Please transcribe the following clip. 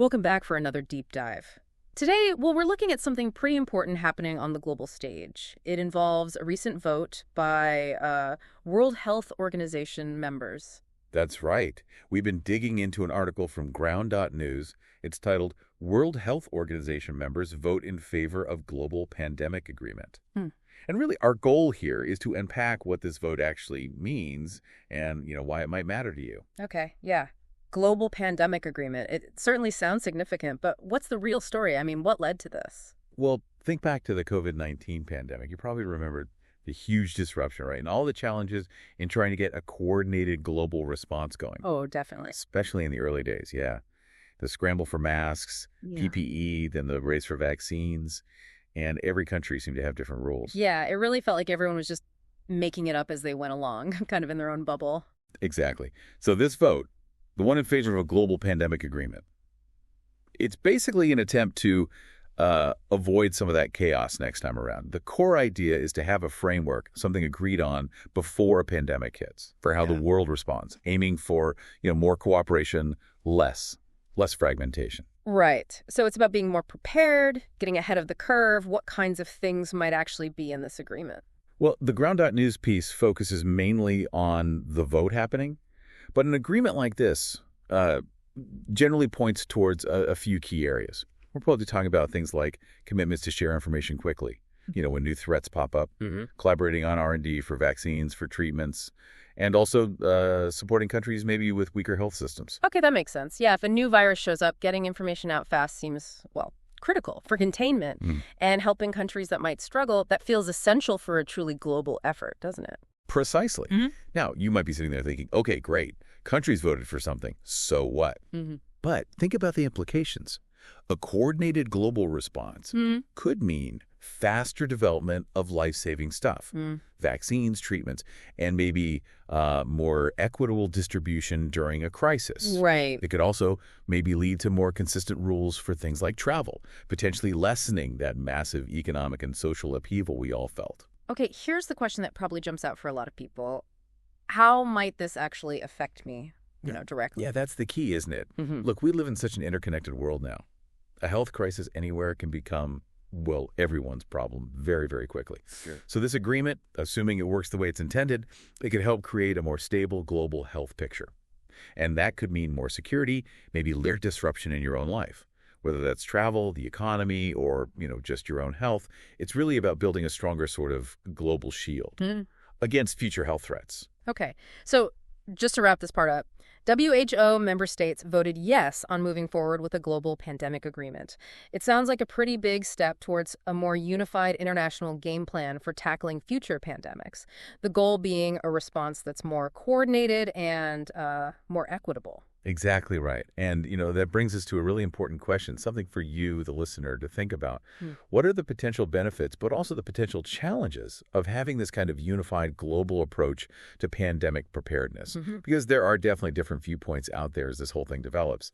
Welcome back for another deep dive. Today, well, we're looking at something pretty important happening on the global stage. It involves a recent vote by World Health Organization members. That's right. We've been digging into an article from ground.news. It's titled, World Health Organization Members Vote in Favor of Global Pandemic Agreement. And really, our goal here is to unpack what this vote actually means and, why it might matter to you. Okay, yeah. Global pandemic agreement. It certainly sounds significant, but what's the real story? I mean, what led to this? Well, think back to the COVID-19 pandemic. You probably remember the huge disruption, right? And all the challenges in trying to get a coordinated global response going. Oh, definitely. Especially in the early days, yeah. The scramble for masks, PPE, then the race for vaccines, and every country seemed to have different rules. Yeah, it really felt like everyone was just making it up as they went along, kind of in their own bubble. Exactly. So this vote, the one in favor of a global pandemic agreement, it's basically an attempt to avoid some of that chaos next time around. The core idea is to have a framework, something agreed on before a pandemic hits, for how the world responds, aiming for more cooperation, less fragmentation. Right. So it's about being more prepared, getting ahead of the curve. What kinds of things might actually be in this agreement? Well, the ground.news piece focuses mainly on the vote happening, but an agreement like this generally points towards a few key areas. We're probably talking about things like commitments to share information quickly, when new threats pop up, collaborating on R&D for vaccines, for treatments, and also supporting countries maybe with weaker health systems. Okay, that makes sense. Yeah, if a new virus shows up, getting information out fast seems, critical for containment and helping countries that might struggle. That feels essential for a truly global effort, doesn't it? Precisely. Now, you might be sitting there thinking, okay, great. Countries voted for something. So what? But think about the implications. A coordinated global response could mean faster development of life-saving stuff, vaccines, treatments, and maybe more equitable distribution during a crisis. Right. It could also maybe lead to more consistent rules for things like travel, potentially lessening that massive economic and social upheaval we all felt. Okay, here's the question that probably jumps out for a lot of people. How might this actually affect me, directly? Yeah, that's the key, isn't it? Look, we live in such an interconnected world now. A health crisis anywhere can become, everyone's problem very, very quickly. Sure. So this agreement, assuming it works the way it's intended, it could help create a more stable global health picture. And that could mean more security, maybe less disruption in your own life. Whether that's travel, the economy, or, just your own health, it's really about building a stronger sort of global shield against future health threats. Okay, so just to wrap this part up, WHO member states voted yes on moving forward with a global pandemic agreement. It sounds like a pretty big step towards a more unified international game plan for tackling future pandemics, the goal being a response that's more coordinated and more equitable. Exactly right. And, that brings us to a really important question, something for you, the listener, to think about. What are the potential benefits, but also the potential challenges of having this kind of unified global approach to pandemic preparedness? Because there are definitely different viewpoints out there as this whole thing develops.